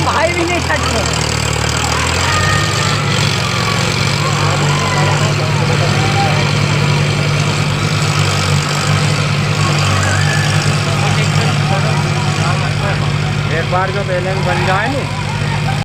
भाई भी नहीं छठ में। एक बार जो बैलेंस बन जाए नी